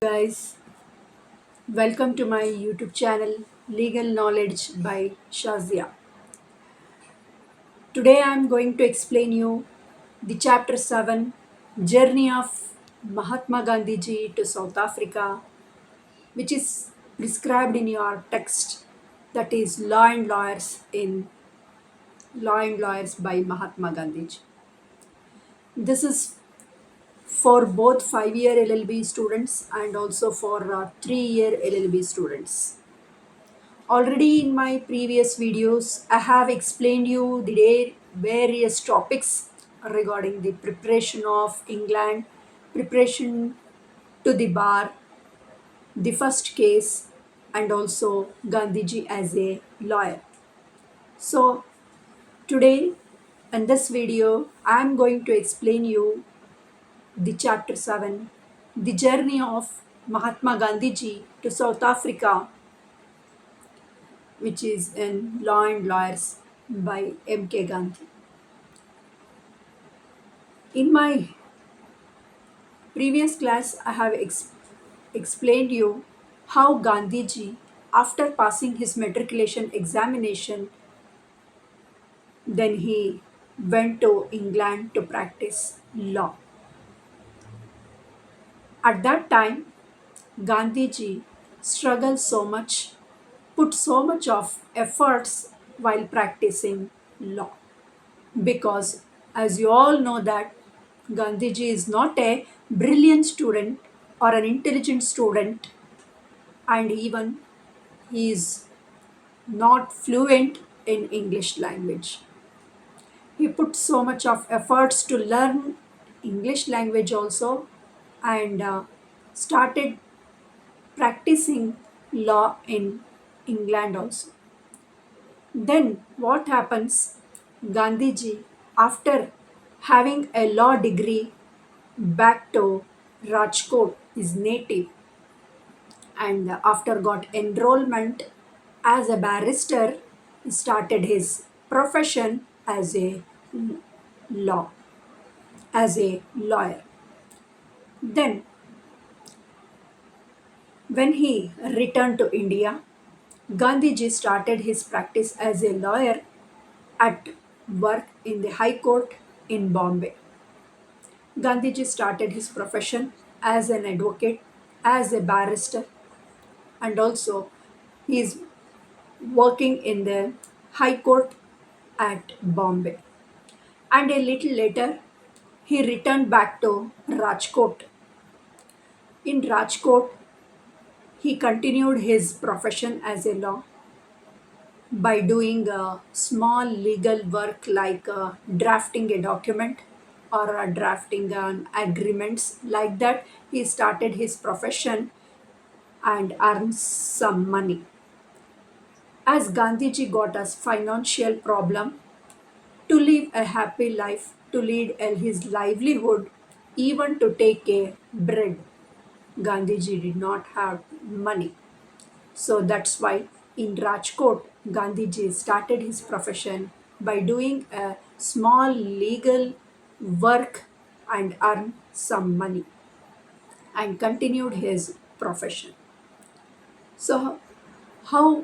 Guys, welcome to my YouTube channel Legal Knowledge by Shazia. Today I am going to explain you the chapter 7 Journey of Mahatma Gandhi ji to South Africa, which is prescribed in your text, that is Law and Lawyers by Mahatma Gandhi ji. This is for both 5-year LLB students and also for 3-year LLB students. Already in my previous videos, I have explained you the various topics regarding the preparation of England, preparation to the bar, the first case, and also Gandhiji as a lawyer. So today in this video, I am going to explain you the chapter 7, the journey of Mahatma Gandhiji to South Africa, which is in Law and Lawyers by M.K. Gandhi. In my previous class, I have explained you how Gandhiji, after passing his matriculation examination, then he went to England to practice law. At that time, Gandhiji struggled so much, put so much of efforts while practicing law. Because as you all know that Gandhiji is not a brilliant student or an intelligent student, and even he is not fluent in English language. He put so much of efforts to learn English language also, and started practicing law in England also. Then what happens? Gandhiji, after having a law degree back to Rajkot, his native, and after got enrollment as a barrister, he started his profession as a law, as a lawyer. Then, when he returned to India, Gandhiji started his practice as a lawyer at work in the High Court in Bombay. Gandhiji started his profession as an advocate, as a barrister, and also he is working in the High Court at Bombay. And a little later, he returned back to Rajkot. In Rajkot, he continued his profession as a law by doing small legal work like drafting a document or drafting an agreements. Like that, he started his profession and earned some money. As Gandhiji got a financial problem, to live a happy life, to lead his livelihood, even to take a bread, Gandhiji did not have money. So that's why in Rajkot, Gandhiji started his profession by doing a small legal work and earn some money and continued his profession. So, how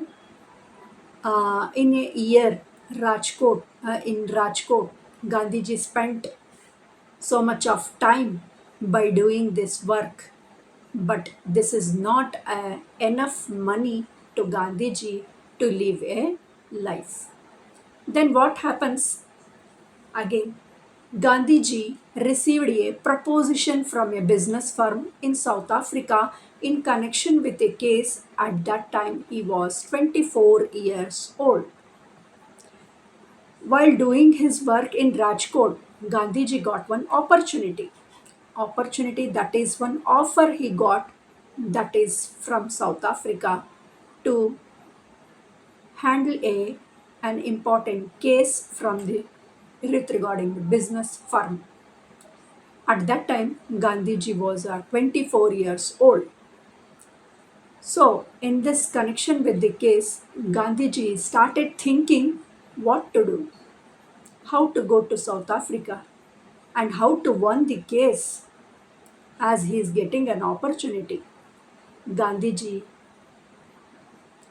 in a year in Rajkot, Gandhiji spent so much of time by doing this work, but this is not enough money to Gandhiji to live a life. Then what happens again? Gandhiji received a proposition from a business firm in South Africa in connection with a case. At that time he was 24 years old. While doing his work in Rajkot, Gandhiji got one opportunity, that is one offer he got, that is from South Africa, to handle an important case from the regarding the business firm. At that time, Gandhiji was 24 years old. So, in this connection with the case, Gandhiji started thinking what to do, how to go to South Africa. and how to win the case as he is getting an opportunity. Gandhiji,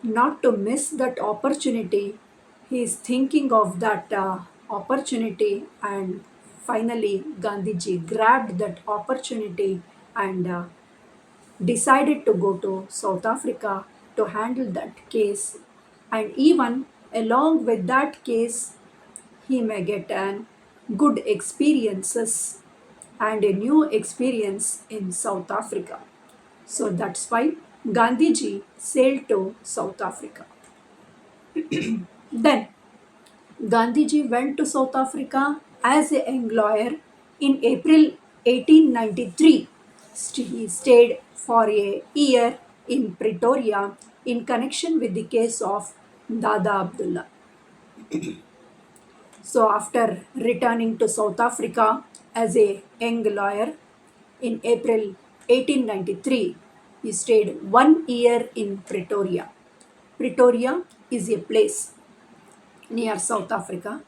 not to miss that opportunity, he is thinking of that opportunity, and finally Gandhiji grabbed that opportunity and decided to go to South Africa to handle that case. And even along with that case, he may get an good experiences and a new experience in South Africa. So that's why Gandhiji sailed to South Africa. Then Gandhiji went to South Africa as a young lawyer in April 1893. He stayed for a year in Pretoria in connection with the case of Dada Abdullah. So, after returning to South Africa as a young lawyer in April 1893, he stayed 1 year in Pretoria. Pretoria is a place near South Africa.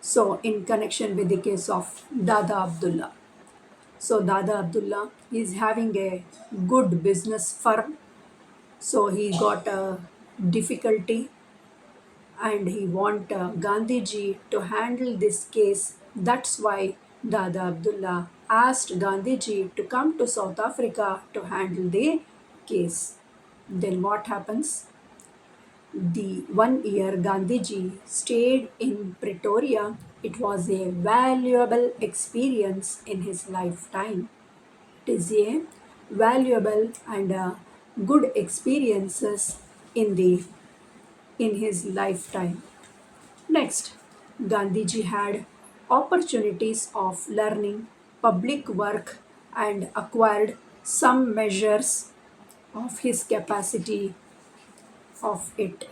So, in connection with the case of Dada Abdullah. So, Dada Abdullah is having a good business firm. So, he got a difficulty and he want Gandhiji to handle this case. That's why Dada Abdullah asked Gandhiji to come to South Africa to handle the case. Then what happens? The 1 year Gandhiji stayed in Pretoria, it was a valuable experience in his lifetime. It is a valuable and good experiences in the in his lifetime. Next, Gandhiji had opportunities of learning public work and acquired some measures of his capacity of it.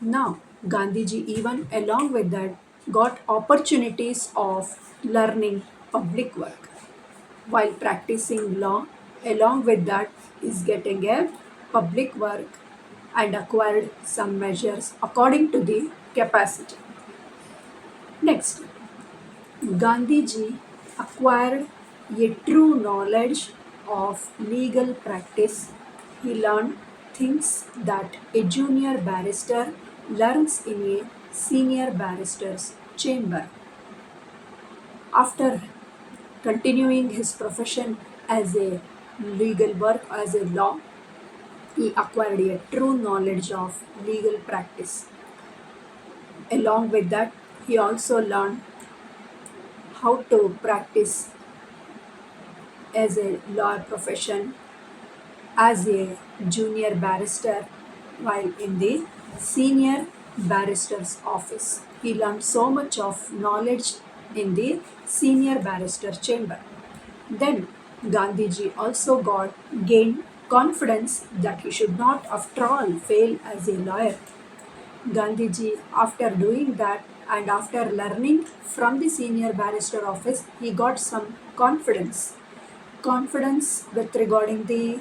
Now, Gandhiji, even along with that, got opportunities of learning public work while practicing law. Along with that, is getting a public work and acquired some measures according to the capacity. Next, Gandhiji acquired a true knowledge of legal practice. He learned things that a junior barrister learns in a senior barrister's chamber. After continuing his profession as a legal work, as a law, he acquired a true knowledge of legal practice. Along with that, he also learned how to practice as a law profession as a junior barrister while in the senior barrister's office. He learned so much of knowledge in the senior barrister chamber. Then Gandhiji also gained confidence that he should not after all fail as a lawyer. Gandhiji, after doing that and after learning from the senior barrister office, he got some confidence with regarding the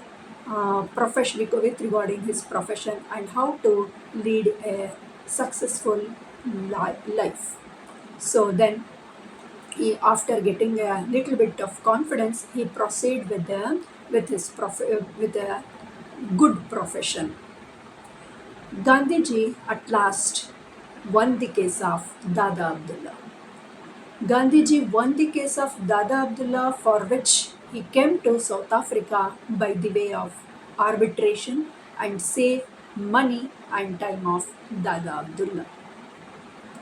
profession, with regarding his profession and how to lead a successful life. So then, after getting a little bit of confidence, he proceed with a good profession. Gandhiji at last won the case of Dada Abdullah. Gandhiji won the case of Dada Abdullah, for which he came to South Africa by the way of arbitration and saved money and time of Dada Abdullah.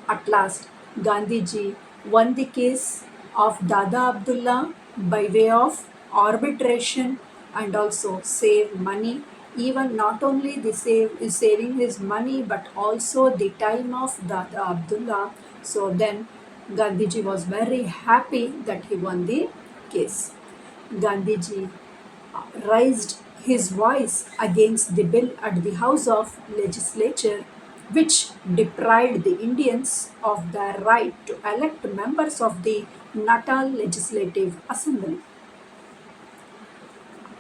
At last, Gandhiji won the case of Dada Abdullah by way of arbitration and also save money. Even not only the saving his money but also the time of Dada Abdullah. So then Gandhiji was very happy that he won the case. Gandhiji raised his voice against the bill at the House of Legislature, which deprived the Indians of their right to elect members of the Natal Legislative Assembly.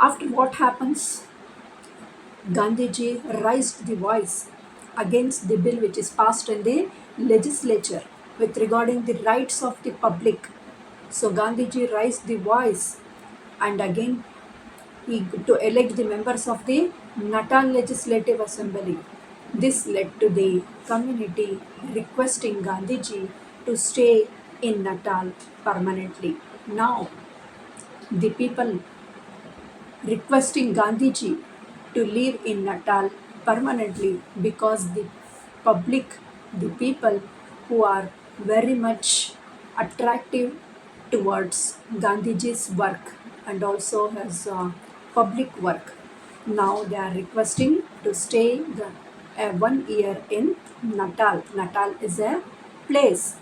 After what happens? Gandhiji raised the voice against the bill which is passed in the legislature with regarding the rights of the public. So Gandhiji raised the voice, and again to elect the members of the Natal Legislative Assembly. This led to the community requesting Gandhiji to stay in Natal permanently. Now, the people requesting Gandhiji to live in Natal permanently because the public, the people who are very much attractive towards Gandhiji's work and also his public work. Now they are requesting to stay 1 year in Natal. Natal is a place.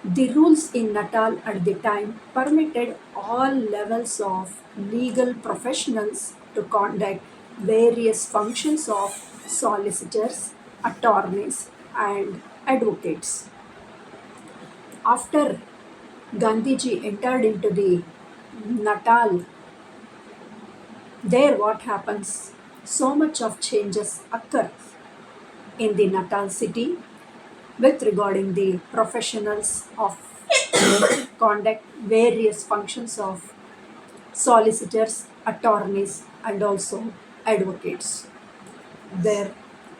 The rules in Natal at the time permitted all levels of legal professionals to conduct various functions of solicitors, attorneys, and advocates. After Gandhiji entered into the Natal, there what happens? So much of changes occur in the Natal city with regarding the professionals of conduct various functions of solicitors, attorneys, and also advocates. There,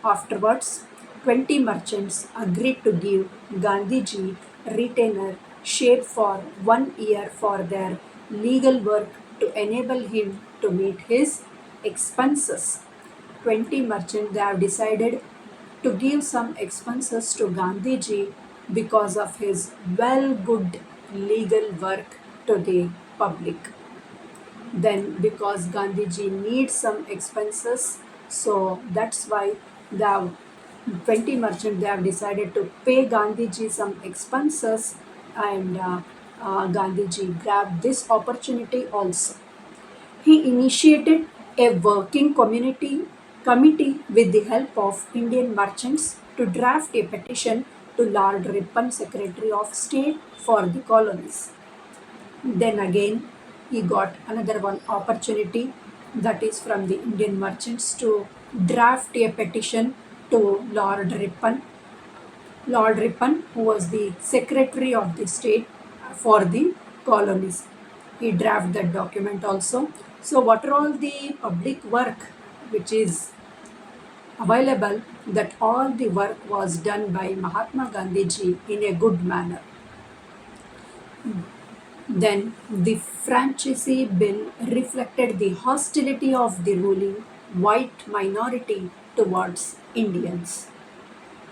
afterwards, 20 merchants agreed to give Gandhiji retainer shape for 1 year for their legal work to enable him to meet his expenses. 20 merchants they have decided to give some expenses to Gandhiji because of his well good legal work to the public. Then because Gandhiji needs some expenses, so that's why the 20 merchant they have decided to pay Gandhiji some expenses, and Gandhiji grabbed this opportunity also. He initiated a working committee with the help of Indian merchants to draft a petition to Lord Ripon, Secretary of State for the colonies. Then again, he got another one opportunity, that is from the Indian merchants, to draft a petition to Lord Ripon. Lord Ripon, who was the Secretary of the State for the colonies. He drafted that document also. So, what are all the public work which is available, that all the work was done by Mahatma Gandhiji in a good manner. Then the Franchise Bill reflected the hostility of the ruling white minority towards Indians.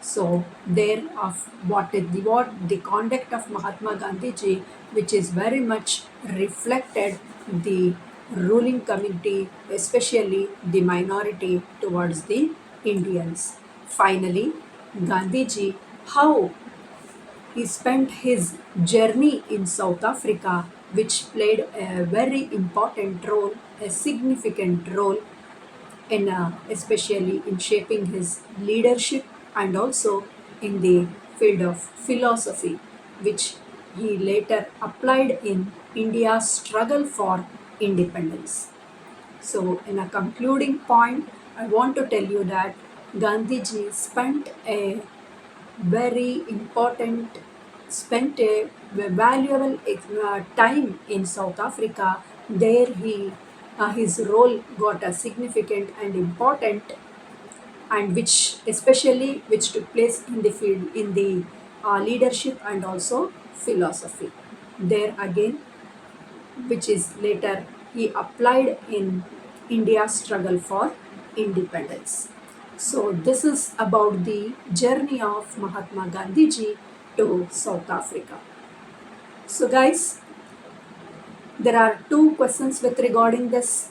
So there of what the conduct of Mahatma Gandhiji, which is very much reflected the ruling community, especially the minority towards the Indians. Finally, Gandhiji, how he spent his journey in South Africa, which played a very important role, a significant role in especially in shaping his leadership and also in the field of philosophy, which he later applied in India's struggle for independence. So, in a concluding point, I want to tell you that Gandhiji very important spent a valuable time in South Africa. There his role got a significant and important, and which especially which took place in the field in the leadership and also philosophy. There again, which is later he applied in India's struggle for independence. So, this is about the journey of Mahatma Gandhiji to South Africa. So, guys, there are two questions with regarding this.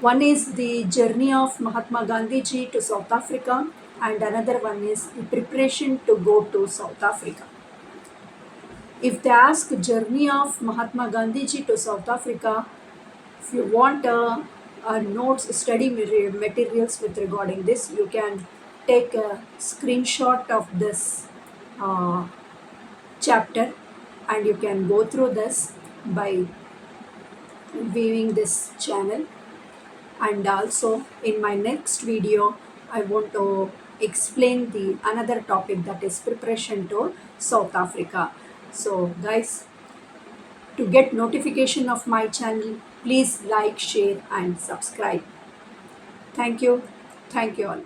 One is the journey of Mahatma Gandhiji to South Africa, and another one is the preparation to go to South Africa. If they ask journey of Mahatma Gandhiji to South Africa, if you want notes, study materials with regarding this, you can take a screenshot of this uh, chapter, and you can go through this by viewing this channel. And also in my next video, I want to explain the another topic, that is preparation to South Africa. So guys, To get notification of my channel, please like, share and subscribe. Thank you. Thank you all.